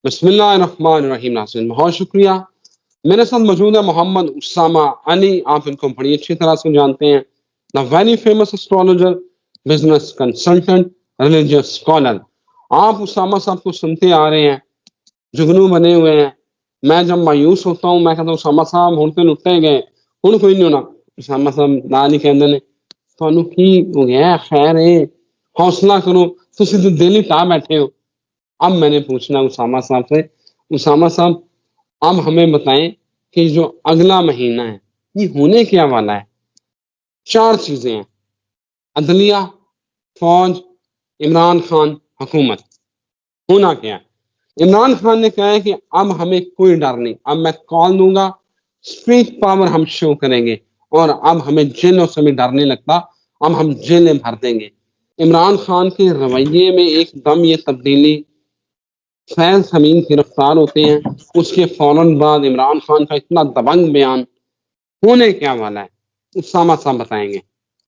بسم اللہ الرحمن الرحیم. ناظرین بہت شکریہ. میرے ساتھ موجود ہے محمد اسامہ علی. آپ ان کو بڑی اچھی طرح سے جانتے ہیں. The very famous astrologer, business consultant, religious scholar. آپ اسامہ صاحب کو سنتے آ رہے ہیں، جگنو بنے ہوئے ہیں. میں جب مایوس ہوتا ہوں میں کہتا ہوں اسامہ صاحب ہوں تو لٹے گئے، ہوں کوئی نہیں ہونا. اسامہ صاحب نہ نہیں کہندے نے تانوں کی ہو گیا، خیر ہے، حوصلہ کرو، تسی تو دل ہی ٹا بیٹھے ہو. اب میں نے پوچھنا اسامہ صاحب سے، اسامہ صاحب اب ہمیں بتائیں کہ جو اگلا مہینہ ہے یہ ہونے کیا والا ہے. 4 چیزیں ہیں: عدلیہ، فوج، عمران خان، حکومت. ہونا کیا ہے؟ عمران خان نے کہا ہے کہ اب ہمیں کوئی ڈر نہیں، اب میں کال دوں گا، اسپیک پاور ہم شو کریں گے، اور اب ہمیں جیلوں سے بھی ڈر نہیں لگتا، اب ہم جیلیں بھر دیں گے. عمران خان کے رویے میں ایک دم یہ تبدیلی. فیض حمید گرفتار ہوتے ہیں، اس کے فوراً بعد عمران خان کا اتنا دبنگ بیان. ہونے کیا والا ہے اسامہ صاحب بتائیں گے.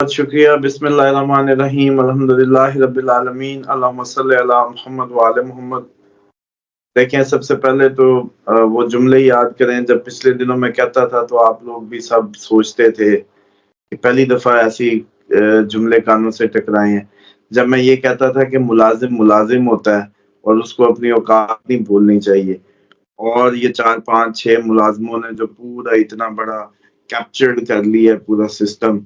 بہت شکریہ. بسم اللہ الرحمن الرحیم. الحمدللہ رب العالمین. اللہم صلی علی محمد وعلی محمد. دیکھیں، سب سے پہلے تو وہ جملے یاد کریں جب پچھلے دنوں میں کہتا تھا تو آپ لوگ بھی سب سوچتے تھے کہ پہلی دفعہ ایسی جملے کانوں سے ٹکرائے ہیں جب میں یہ کہتا تھا کہ ملازم ملازم ہوتا ہے اور اس کو اپنی اوقات نہیں بھولنی چاہیے. اور یہ 4 5 6 ملازموں نے جو پورا اتنا بڑا کیپچرڈ کر لیا ہے پورا سسٹم،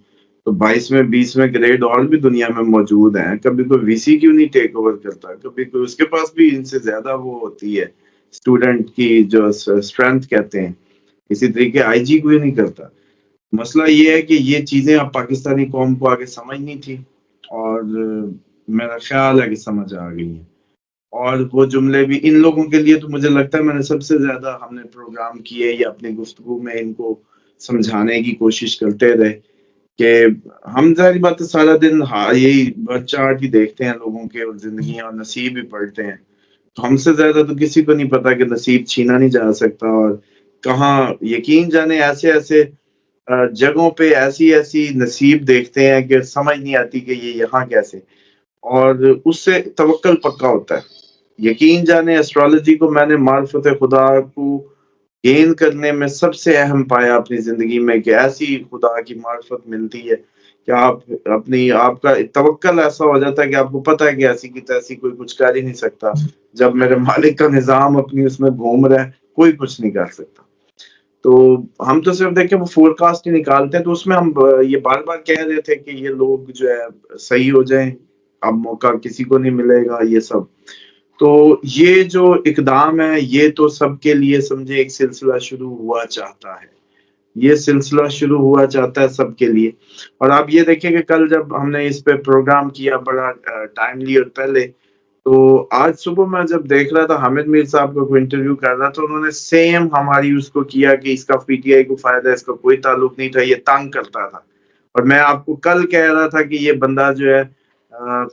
تو 22ویں 20ویں گریڈ اور بھی دنیا میں موجود ہیں. کبھی کوئی وی سی کیوں نہیں ٹیک اوور کرتا؟ کبھی کوئی اس کے پاس بھی ان سے زیادہ وہ ہوتی ہے اسٹوڈنٹ کی جو اسٹرینتھ کہتے ہیں. اسی طریقے آئی جی کوئی نہیں کرتا. مسئلہ یہ ہے کہ یہ چیزیں اب پاکستانی قوم کو آگے سمجھنی تھی، اور میرا خیال ہے کہ سمجھ آ گئی ہیں. اور وہ جملے بھی ان لوگوں کے لیے تو مجھے لگتا ہے میں نے سب سے زیادہ ہم نے پروگرام کیے یا اپنی گفتگو میں ان کو سمجھانے کی کوشش کرتے رہے کہ ہم ظاہری بات ہے سارا دن یہی چارٹ ہی دیکھتے ہیں لوگوں کے اور زندگیاں اور نصیب ہی پڑھتے ہیں. تو ہم سے زیادہ تو کسی کو نہیں پتا کہ نصیب چھینا نہیں جا سکتا، اور کہاں یقین جانے ایسے ایسے جگہوں پہ ایسی ایسی نصیب دیکھتے ہیں کہ سمجھ نہیں آتی کہ یہ یہاں کیسے. اور اس سے توکل پکا ہوتا ہے. یقین جانے اسٹرالوجی کو میں نے معرفت خدا کو گین کرنے میں سب سے اہم پایا اپنی زندگی میں کہ ایسی خدا کی معرفت ملتی ہے کہ آپ کا توکل ایسا ہو جاتا ہے کہ آپ کو پتہ ہے کہ ایسی کی تیسی کوئی کچھ کر ہی نہیں سکتا. جب میرے مالک کا نظام اپنی اس میں گھوم رہا ہے کوئی کچھ نہیں کر سکتا. تو ہم تو صرف دیکھیں وہ فور کاسٹ ہی نکالتے ہیں. تو اس میں ہم یہ بار بار کہہ رہے تھے کہ یہ لوگ جو ہے صحیح ہو جائیں، اب موقع کسی کو نہیں ملے گا یہ سب. تو یہ جو اقدام ہے یہ تو سب کے لیے سمجھے ایک سلسلہ شروع ہوا چاہتا ہے. یہ سلسلہ شروع ہوا چاہتا ہے سب کے لیے. اور آپ یہ دیکھیں کہ کل جب ہم نے اس پہ پروگرام کیا بڑا ٹائملی اور پہلے، تو آج صبح میں جب دیکھ رہا تھا حامد میر صاحب کو کوئی انٹرویو کر رہا تھا، انہوں نے سیم ہماری اس کو کیا کہ اس کا پی ٹی آئی کو فائدہ ہے، اس کا کوئی تعلق نہیں تھا، یہ تنگ کرتا تھا. اور میں آپ کو کل کہہ رہا تھا کہ یہ بندہ جو ہے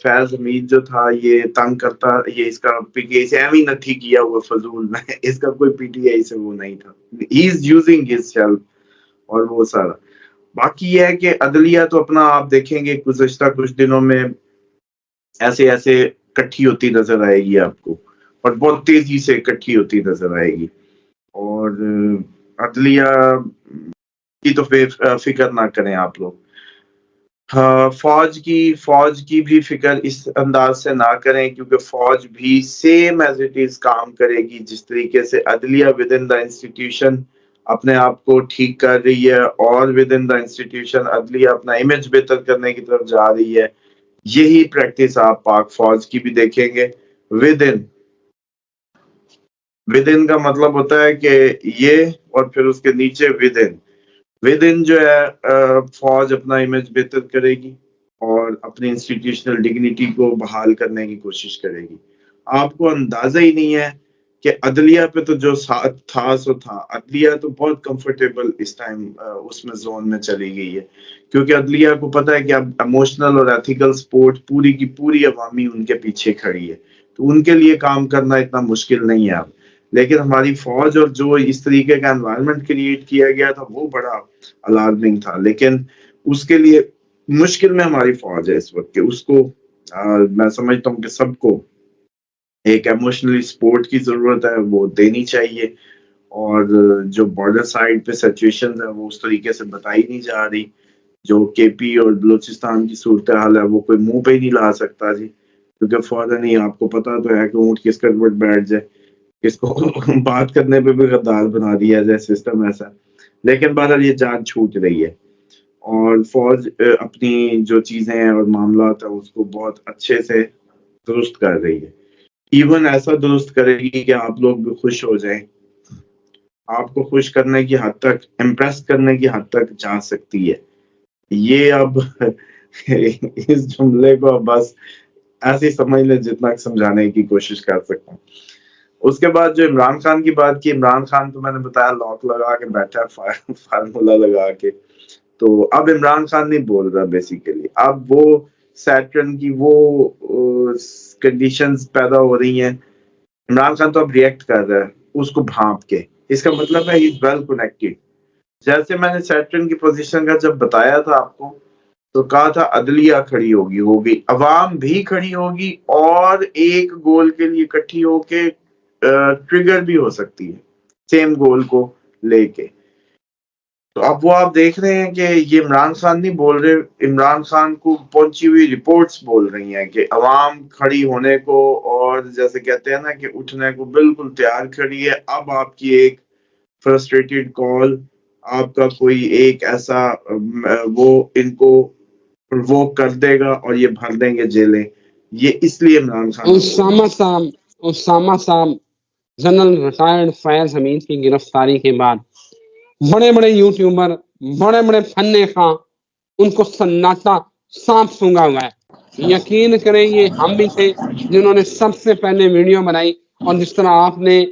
فیض حمید جو تھا یہ تنگ کرتا، یہ اس کا پی ٹی آئی سے ایم ہی نتھی کیا ہوا فضول میں، اس کا کوئی پی ٹی آئی سے وہ نہیں تھا. ہی از یوزنگ ہز سیلف اور وہ سارا. باقی یہ ہے کہ عدلیہ تو اپنا آپ دیکھیں گے گزشتہ کچھ دنوں میں ایسے ایسے کٹھی ہوتی نظر آئے گی آپ کو، اور بہت تیزی سے کٹھی ہوتی نظر آئے گی. اور عدلیہ کی تو فکر نہ کریں آپ لوگ. فوج کی بھی فکر اس انداز سے نہ کریں، کیونکہ فوج بھی سیم ایز اٹ از کام کرے گی جس طریقے سے عدلیہ ود ان دا انسٹیٹیوشن اپنے آپ کو ٹھیک کر رہی ہے، اور ود ان دا انسٹیٹیوشن عدلیہ اپنا امیج بہتر کرنے کی طرف جا رہی ہے. یہی پریکٹس آپ پاک فوج کی بھی دیکھیں گے. ود ان کا مطلب ہوتا ہے کہ یہ، اور پھر اس کے نیچے ود ان جو ہے فوج اپنا امیج بہتر کرے گی اور اپنی انسٹیٹیوشنل ڈگنیٹی کو بحال کرنے کی کوشش کرے گی. آپ کو اندازہ ہی نہیں ہے کہ عدلیہ پہ تو جو تھا سو تھا. عدلیہ تو بہت کمفرٹیبل اس ٹائم اس میں زون میں چلی گئی ہے، کیونکہ عدلیہ کو پتہ ہے کہ اب ایموشنل اور ایتھیکل سپورٹ پوری کی پوری عوامی ان کے پیچھے کھڑی ہے، تو ان کے لیے کام کرنا اتنا مشکل نہیں ہے اب. لیکن ہماری فوج اور جو اس طریقے کا انوائرمنٹ کریٹ کیا گیا تھا وہ بڑا الارمنگ تھا. لیکن اس کے لیے مشکل میں ہماری فوج ہے اس وقت کہ اس کو میں سمجھتا ہوں کہ سب کو ایک ایموشنلی سپورٹ کی ضرورت ہے، وہ دینی چاہیے، اور جو بارڈر سائڈ پہ سچویشن ہے وہ اس طریقے سے بتائی نہیں جا رہی. جو کے پی اور بلوچستان کی صورتحال ہے وہ کوئی منہ پہ ہی نہیں لا سکتا جی، کیونکہ فوراً ہی آپ کو پتا تو ہے کہ اونٹ کس کٹ پہ بیٹھ جائے، کس کو بات کرنے پہ بھی غدار بنا دیا جائے، سسٹم ایسا. لیکن بہرحال یہ جان چھوٹ رہی ہے، اور فوج اپنی جو چیزیں ہیں اور معاملات ہیں اس کو بہت اچھے سے درست کر رہی ہے. ایون ایسا درست کرے گی کہ آپ لوگ بھی خوش ہو جائیں، آپ کو خوش کرنے کی حد تک، امپریس کرنے کی حد تک جا سکتی ہے. یہ اب اس جملے کو اب بس ایسے ہی سمجھ لیں جتنا سمجھانے کی کوشش کر سکتا ہوں. اس کے بعد جو عمران خان کی بات کی، عمران خان تو میں نے بتایا لاک لگا کے بیٹھا ہے، فارمولا لگا کے. تو اب عمران خان نہیں بول رہا بیسیکلی، اب وہ سیٹرن کی وہ کنڈیشنز پیدا ہو رہی ہیں. عمران خان تو اب ریئیکٹ کر رہا ہے اس کو بھانپ کے. اس کا مطلب ہے ہی ویل کنیکٹڈ. جیسے میں نے سیٹرن کی پوزیشن کا جب بتایا تھا آپ کو، تو کہا تھا عدلیہ کھڑی ہوگی، عوام بھی کھڑی ہوگی، اور ایک گول کے لیے اکٹھی ہو کے ٹریگر بھی ہو سکتی ہے سیم گول کو لے کے. تو اب وہ آپ دیکھ رہے ہیں کہ یہ عمران خان نہیں بول رہے، عمران خان کو پہنچی ہوئی رپورٹس بول رہی ہیں کہ عوام کھڑی ہونے کو، اور جیسے کہتے ہیں نا کہ اٹھنے کو بالکل تیار کھڑی ہے. اب آپ کی ایک فرسٹریٹڈ کال، آپ کا کوئی ایک ایسا وہ ان کو پرووک کر دے گا اور یہ بھر دیں گے جیلیں. یہ اس لیے عمران خان اسامہ صاحب جنرل ریٹائرڈ فیض حمید کی گرفتاری کے بعد بڑے بڑے یوٹیوبر، بڑے بڑے فن خواں، ان کو سناٹا سانپ سونگا ہوا ہے. یقین کریں یہ ہم بھی تھے جنہوں نے سب سے پہلے ویڈیو بنائی، اور جس طرح آپ نے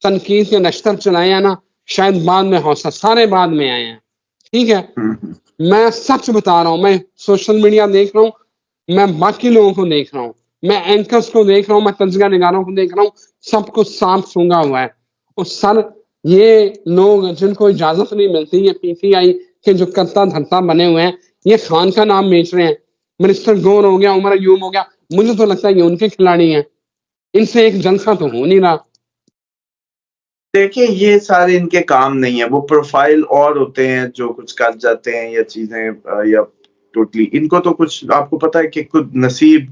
تنقید کے نشتر چلائے ہیں نا، شاید بعد میں حوصلہ سارے بعد میں آئے ہیں. ٹھیک ہے، میں سچ بتا رہا ہوں، میں سوشل میڈیا دیکھ رہا ہوں، میں باقی لوگوں کو دیکھ رہا ہوں، میں اینکرز کو دیکھ رہا ہوں، میں تجزیہ نگاروں کو دیکھ رہا ہوں، سب کو سانپ سونگا ہوا ہے. اور سر یہ لوگ جن کو اجازت نہیں ملتی، یہ پی ٹی آئی کے جو کرتا دھرتا بنے ہوئے ہیں، یہ خان کا نام بیچ رہے ہیں. منسٹر گور ہو گیا، عمر ایوب ہو گیا، مجھے تو لگتا ہے یہ ان کے کھلاڑی ہیں. ان سے ایک جلسہ تو ہو نہیں رہا. دیکھیں یہ سارے ان کے کام نہیں ہے، وہ پروفائل اور ہوتے ہیں جو کچھ کر جاتے ہیں یا چیزیں یا ٹوٹلی ان کو تو کچھ آپ کو پتا ہے کہ خود نصیب.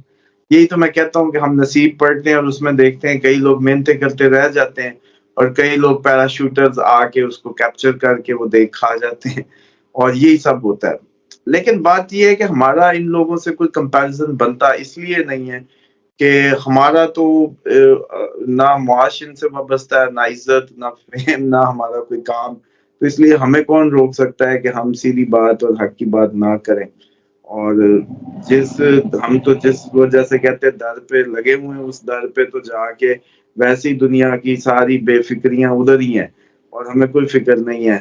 یہی تو میں کہتا ہوں کہ ہم نصیب پڑھتے ہیں اور اس میں دیکھتے ہیں کئی لوگ محنتیں کرتے رہ جاتے ہیں، اور کئی لوگ پیراشوٹرز آ کے اس کو کیپچر کر کے وہ دیکھ کھا جاتے ہیں، اور یہی سب ہوتا ہے. لیکن بات یہ ہے کہ ہمارا ان لوگوں سے کوئی کمپیریزن بنتا اس لیے نہیں ہے کہ ہمارا تو نہ معاش ان سے وابستہ ہے، نہ عزت، نہ فیم، نہ ہمارا کوئی کام. تو اس لیے ہمیں کون روک سکتا ہے کہ ہم سیدھی بات اور حق کی بات نہ کریں. اور ہم تو جس وجہ سے کہتے ہیں در پہ لگے ہوئے ہیں، اس در پہ تو جا کے ویسی دنیا کی ساری بے فکریاں ادھر ہی ہیں، اور ہمیں کوئی فکر نہیں ہے.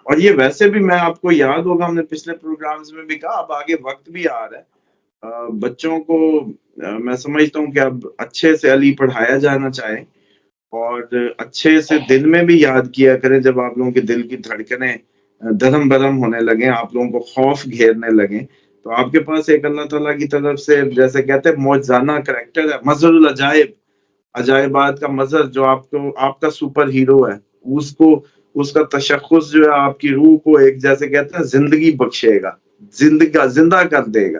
اور یہ ویسے بھی میں آپ کو یاد ہوگا ہم نے پچھلے پروگرامز میں بھی کہا، اب آگے وقت بھی آ رہا ہے، بچوں کو میں سمجھتا ہوں کہ اب اچھے سے علی پڑھایا جانا چاہے، اور اچھے سے دل میں بھی یاد کیا کریں. جب آپ لوگوں کے دل کی دھڑکنیں دھرم برم ہونے لگیں، آپ لوگوں کو خوف گھیرنے لگیں، تو آپ کے پاس ایک اللہ تعالیٰ کی طرف سے جیسے کہتے ہیں معجزانہ کریکٹر ہے، مظہر العجائب، عجائبات کا مظہر، جو آپ کا سپر ہیرو ہے. اس کا تشخص جو ہے آپ کی روح کو ایک جیسے کہتے ہیں زندگی بخشے گا، زندہ کر دے گا.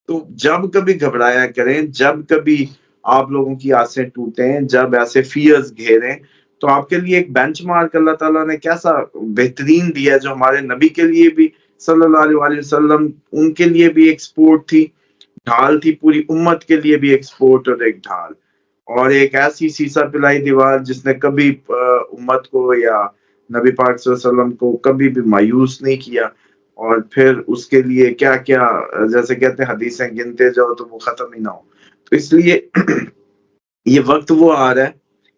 تو جب کبھی گھبرایا کریں، جب کبھی آپ لوگوں کی آسیں ٹوٹیں، جب ایسے فیئرز گھیریں، تو آپ کے لیے ایک بینچ مارک اللہ تعالیٰ نے کیسا بہترین دیا، جو ہمارے نبی کے لیے بھی صلی اللہ علیہ وسلم، ان کے لیے بھی ایک سپورٹ تھی، ڈھال تھی، پوری امت کے لیے بھی ایک سپورٹ اور ایک ڈھال، اور ایک ایسی سیسا پلائی دیوار جس نے کبھی امت کو یا نبی پاک صلی اللہ علیہ وسلم کو کبھی بھی مایوس نہیں کیا. اور پھر اس کے لیے کیا کیا جیسے کہتے ہیں حدیثیں گنتے جاؤ تو وہ ختم ہی نہ ہو. تو اس لیے یہ وقت وہ آ رہا ہے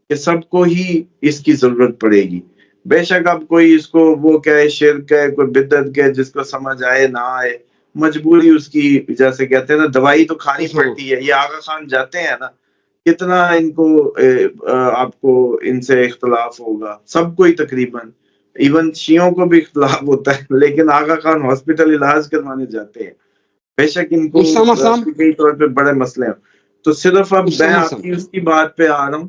کہ سب کو ہی اس کی ضرورت پڑے گی. بے شک اب کوئی اس کو وہ کہے شرک ہے، کوئی بدعت کہے، جس کو سمجھ آئے نہ آئے، مجبوری اس کی جیسے کہتے ہیں نا دوائی تو کھانی پڑتی ہے. یہ آغا خان جاتے ہیں نا، کتنا ان کو آپ کو ان سے اختلاف ہوگا، سب کو ہی تقریباً، ایون شیعوں کو بھی اختلاف ہوتا ہے، لیکن آغا خان ہاسپٹل علاج کروانے جاتے ہیں. بے شک ان کو اسامہ صاحب کئی طور پہ بڑے مسئلے ہیں. تو صرف اب میں اسامہ آپ صاحب کی اس کی بات پہ آ رہا ہوں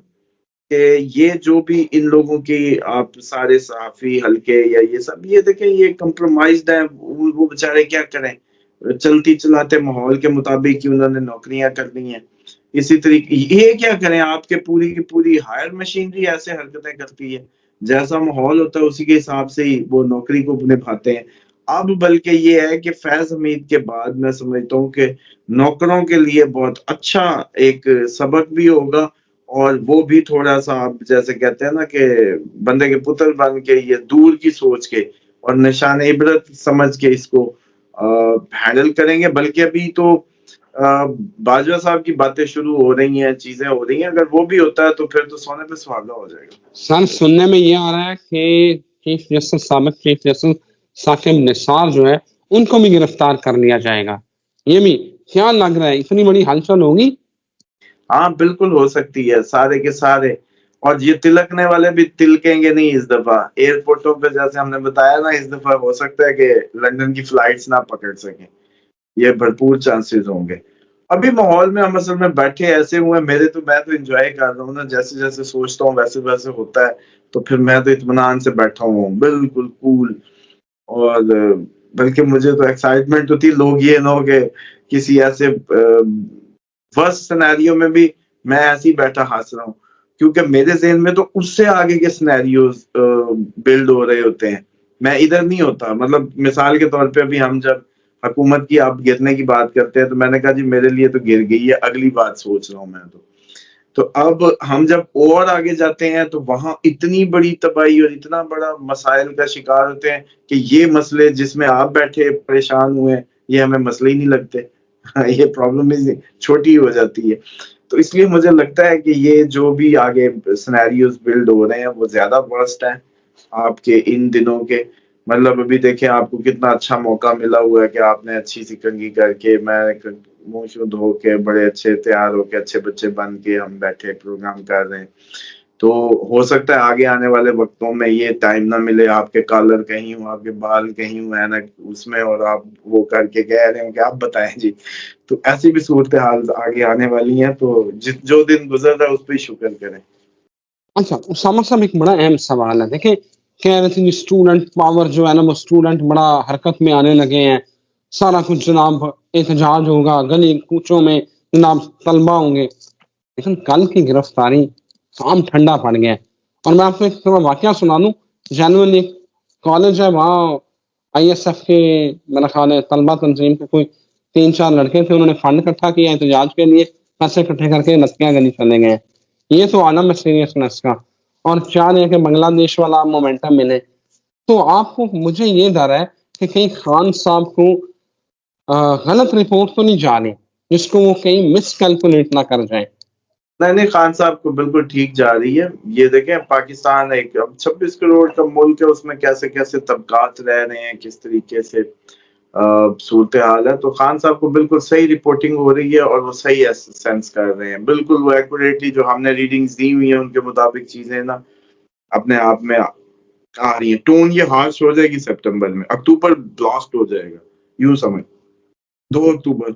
کہ یہ جو بھی ان لوگوں کی آپ سارے صحافی حلقے یا یہ سب یہ دیکھیں یہ کمپرومائزڈ ہے، وہ بےچارے کیا کریں، چلتی چلاتے ماحول کے مطابق ہی انہوں نے نوکریاں کرنی ہیں. اسی طریقے یہ کیا کریں، آپ کے پوری کی پوری ہائر مشینری ایسے حرکتیں کرتی ہے، جیسا ماحول ہوتا ہے اسی کے حساب سے ہی وہ نوکری کو نبھاتے ہیں. اب بلکہ یہ ہے کہ فیض حمید کے بعد میں سمجھتا ہوں کہ نوکروں کے لیے بہت اچھا ایک سبق بھی ہوگا، اور وہ بھی تھوڑا سا آپ جیسے کہتے ہیں نا کہ بندے کے پتر بن کے یہ دور کی سوچ کے اور نشان عبرت سمجھ کے اس کو ہینڈل کریں گے. بلکہ ابھی تو باجوہ صاحب کی باتیں شروع ہو رہی ہیں، چیزیں ہو رہی ہیں، اگر وہ بھی ہوتا ہے تو پھر تو سونے پہ سہاگا ہو جائے گا. سر سننے میں یہ آ رہا ہے کہ چیف جسٹس سابق چیف جسٹس ثاقب نثار جو ہے ان کو بھی گرفتار کر لیا جائے گا. یہ بھی کیا لگ رہا ہے اتنی بڑی ہلچل ہوگی؟ ہاں بالکل ہو سکتی ہے، سارے کے سارے. اور یہ تلکنے والے بھی تلکیں گے نہیں اس دفعہ ایئرپورٹوں پہ، جیسے ہم نے بتایا نا اس دفعہ ہو سکتا ہے کہ لندن کی فلائٹس نہ پکڑ سکیں، یہ بھرپور چانسز ہوں گے. ابھی ماحول میں ہم اصل میں بیٹھے ایسے ہوئے ہیں، میں تو انجوائے کر رہا ہوں نا، جیسے جیسے سوچتا ہوں ویسے ویسے ہوتا ہے، تو پھر میں تو اطمینان سے بیٹھا ہوں بالکل کول. اور بلکہ مجھے تو ایکسائٹمنٹ تو تھی، لوگ یہ نہ ہو کہ کسی ایسے فرسٹ سینیریو میں بھی میں ایسے ہی بیٹھا ہنس رہا ہوں، کیونکہ میرے ذہن میں تو اس سے آگے کے سینیریوز بلڈ ہو رہے ہوتے ہیں، میں ادھر نہیں ہوتا. مطلب مثال کے طور پہ ابھی ہم جب حکومت کی آپ گرنے کی بات کرتے ہیں تو میں نے کہا جی میرے لیے تو گر گئی ہے، اگلی بات سوچ رہا ہوں میں. تو اب ہم جب اور آگے جاتے ہیں تو وہاں اتنی بڑی تباہی اور اتنا بڑا مسائل کا شکار ہوتے ہیں کہ یہ مسئلے جس میں آپ بیٹھے پریشان ہوئے یہ ہمیں مسئلے ہی نہیں لگتے. یہ پرابلم چھوٹی ہو جاتی ہے. تو اس لیے مجھے لگتا ہے کہ یہ جو بھی آگے سینیریوز بلڈ ہو رہے ہیں وہ زیادہ ورسٹ ہیں آپ کے ان دنوں کے. مطلب ابھی دیکھیں آپ کو کتنا اچھا موقع ملا ہوا ہے کہ آپ نے اچھی سی کنگھی کر کے، میں منہ شو دھو کے بڑے اچھے تیار ہو کے اچھے بچے بن کے ہم بیٹھے پروگرام کر رہے ہیں. تو ہو سکتا ہے آگے آنے والے وقتوں میں یہ ٹائم نہ ملے، آپ کے کالر کہیں ہوں، آپ کے بال کہیں ہوں اینک اس میں، اور آپ وہ کر کے کہہ رہے ہوں کہ آپ بتائیں جی. تو ایسی بھی صورتحال آگے آنے والی ہیں، تو جو دن گزر رہا ہے اس پہ شکر کریں. اچھا اسامہ صاحب ایک بڑا اہم سوال ہے، دیکھیں کہہ رہے تھے اسٹوڈنٹ پاور جو ہے نا وہ اسٹوڈنٹ بڑا حرکت میں آنے لگے ہیں، سارا کچھ جناب احتجاج ہوگا، گلی کوچوں میں جناب طلبہ ہوں گے. لیکن کل کی گرفتاری کام ٹھنڈا پڑ گیا. اور میں آپ کو ایک تھوڑا واقعہ سنا دوں. جنرل ایک کالج ہے وہاں آئی ایس ایف کے میرا خیال ہے طلبہ تنظیم کے کوئی 3-4 لڑکے تھے، انہوں نے فنڈ اکٹھا کیا احتجاج کے لیے، پیسے اکٹھے کر کے نتکیاں گلی چلے گئے. یہ تو عالم ہے سیریسنس کا. اور چاہ رہے ہیں کہ بنگلہ دیش والا مومنٹم ملے. تو آپ کو مجھے یہ ڈر ہے کہ کہیں خان صاحب کو غلط رپورٹ تو نہیں جا رہی جس کو وہ کہیں مس کیلکولیٹ نہ کر جائیں. نہیں خان صاحب کو بالکل ٹھیک جا رہی ہے. یہ دیکھیں پاکستان ایک 26 کروڑ کا ملک ہے، اس میں کیسے کیسے طبقات رہ رہے ہیں، کس طریقے سے صورتحال ہے. تو خان صاحب کو بالکل صحیح رپورٹنگ ہو رہی ہے اور وہ صحیح سینس کر رہے ہیں. بالکل وہ ایکوریٹلی جو ہم نے ریڈنگز دی ہوئی ہیں ان کے مطابق چیزیں نا اپنے آپ میں آ رہی ہیں. ٹون یہ ہارش ہو جائے گی سپٹمبر میں، اکتوبر بلاسٹ ہو جائے گا. یوں سمجھ 2 اکتوبر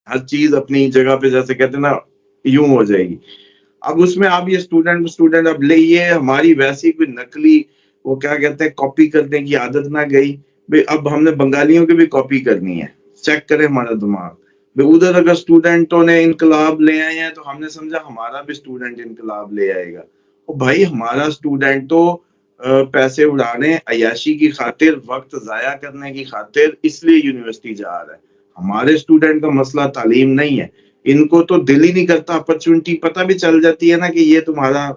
ہر چیز اپنی جگہ پہ جیسے کہتے ہیں نا یوں ہو جائے گی. اب اس میں آپ یہ اسٹوڈنٹ اب لئیے، ہماری ویسی کوئی نقلی وہ کیا کہتے ہیں کاپی کرنے کی عادت نہ گئی. اب ہم نے بنگالیوں کی بھی کاپی کرنی ہے. چیک کریں ہمارا دماغ. ادھر اگر اسٹوڈنٹوں نے انقلاب لے آئے ہیں تو ہم نے سمجھا ہمارا بھی اسٹوڈنٹ انقلاب لے آئے گا. بھائی ہمارا اسٹوڈنٹ تو پیسے اڑانے، عیاشی کی خاطر، وقت ضائع کرنے کی خاطر اس لیے یونیورسٹی جا رہا ہے. ہمارے اسٹوڈنٹ کا مسئلہ تعلیم نہیں ہے. ان کو تو دل ہی نہیں کرتا، اپرچونٹی پتہ بھی چل جاتی ہے نا کہ یہ تمہارا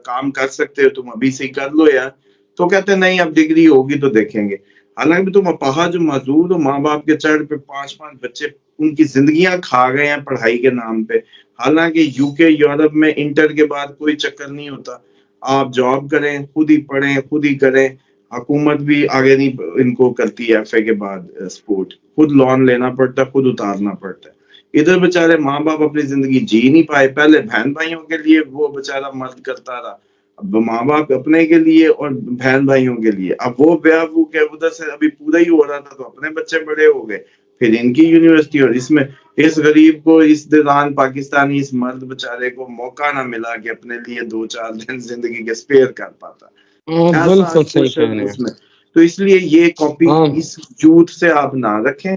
کام کر سکتے ہو، تم ابھی سے ہی کر لو یار، تو کہتے ہیں نہیں اب ڈگری ہوگی تو دیکھیں گے. حالانکہ تم اپاہا جو معذور ہو، ماں باپ کے چڑھ پہ 5 بچے ان کی زندگیاں کھا گئے ہیں پڑھائی کے نام پہ. حالانکہ یو کے یورپ میں انٹر کے بعد کوئی چکر نہیں ہوتا. آپ جاب کریں، خود ہی پڑھیں، خود ہی کریں. حکومت بھی آگے نہیں ان کو کرتی ہے ایف اے کے بعد سپورٹ. خود لون لینا پڑتا ہے، خود اتارنا پڑتا ہے. ادھر بےچارے ماں باپ اپنی زندگی جی نہیں پائے. پہلے بہن بھائیوں کے لیے وہ بےچارا مرد کرتا رہا، اب ماں باپ اپنے کے لیے اور بہن بھائیوں کے لیے. اب وہ بیوہ کے ادھر سے ابھی پورا ہی ہو رہا تھا تو اپنے بچے بڑے ہو گئے. پھر ان کی یونیورسٹی، اور اس میں اس غریب کو اس دوران پاکستانی اس مرد بیچارے کو موقع نہ ملا کہ اپنے لیے 2-4 دن زندگی کے اسپیئر کر پاتا. ایسا بالکل صحیح کچھ کہہ رہے ہیں. اس میں. تو اس لیے یہ کاپی اس یوتھ سے آپ نہ رکھیں.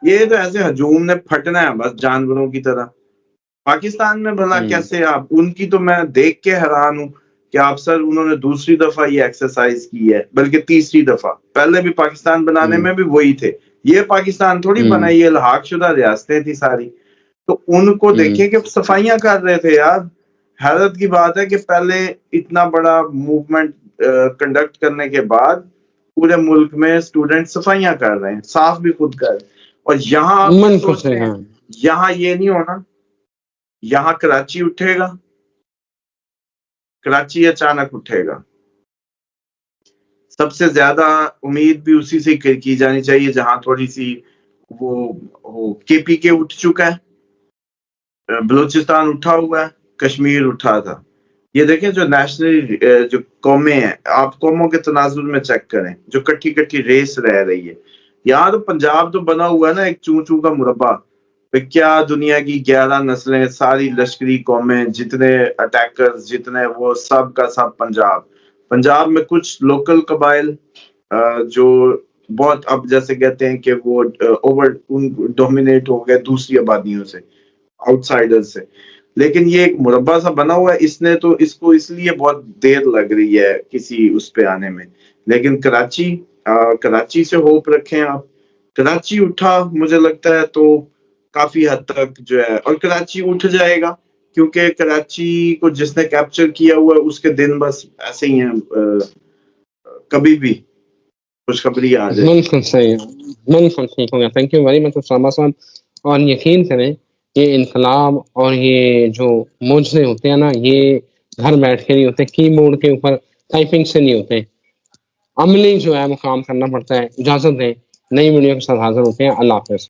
یہ تو ایسے ہجوم نے پھٹنا ہے بس جانوروں کی طرح. پاکستان میں بھلا کیسے آپ ان کی، تو میں دیکھ کے حیران ہوں کہ آپ سر انہوں نے دوسری دفعہ یہ ایکسرسائز کی ہے، بلکہ تیسری دفعہ. پہلے بھی پاکستان بنانے میں بھی وہی تھے. یہ پاکستان تھوڑی بنا، یہ الحاق شدہ ریاستیں تھی ساری. تو ان کو دیکھیں کہ صفائیاں کر رہے تھے یار. حیرت کی بات ہے کہ پہلے اتنا بڑا موومنٹ کنڈکٹ کرنے کے بعد پورے ملک میں اسٹوڈنٹ صفائیاں کر رہے ہیں، صاف بھی خود کر رہے ہیں. اور یہاں آپ یہ سوچ رہے ہیں یہاں یہ نہیں ہونا. یہاں کراچی اٹھے گا، کراچی اچانک اٹھے گا. سب سے زیادہ امید بھی اسی سے کی جانی چاہیے جہاں تھوڑی سی وہ ہو. کے پی کے اٹھ چکا ہے، بلوچستان اٹھا ہوا ہے، کشمیر اٹھا تھا. یہ دیکھیں جو نیشنل جو قومیں ہیں، آپ قوموں کے تناظر میں چیک کریں جو کٹھی کٹھی ریس رہ رہی ہے. یہاں تو پنجاب تو بنا ہوا ہے نا ایک چوں چوں کا مربع. کیا دنیا کی 11 نسلیں، ساری لشکری قومیں، جتنے اٹیکرز، جتنے وہ سب کا سب پنجاب. پنجاب میں کچھ لوکل قبائل جو بہت اب جیسے کہتے ہیں کہ وہ ڈومینیٹ ہو گئے دوسری آبادیوں سے، آؤٹ سائڈر سے. لیکن یہ ایک مربع سا بنا ہوا ہے. اس نے تو اس کو اس لیے بہت دیر لگ رہی ہے کسی اس پہ آنے میں. لیکن کراچی سے ہوپ رکھیں آپ. کراچی اٹھا مجھے لگتا ہے تو کافی حد تک جو ہے، اور کراچی اٹھ جائے گا کیونکہ کراچی کو جس نے کیپچر کیا ہوا ہے اس کے دن بس ایسے ہی ہیں، کبھی بھی خوشخبری آ جائے. بالکل صحیح، بالکل ٹھیک ہو گیا. تھینک یو ویری مچ اسامہ صاحب. اور یقین کریں یہ انقلاب اور یہ جو موجے ہوتے ہیں نا، یہ گھر بیٹھ کے نہیں ہوتے، کی بورڈ کے اوپر ٹائپنگ سے نہیں ہوتے. عملی جو ہے وہ کام کرنا پڑتا ہے. اجازت دیں، نئی ویڈیو کے ساتھ حاضر ہوتے ہیں. اللہ حافظ.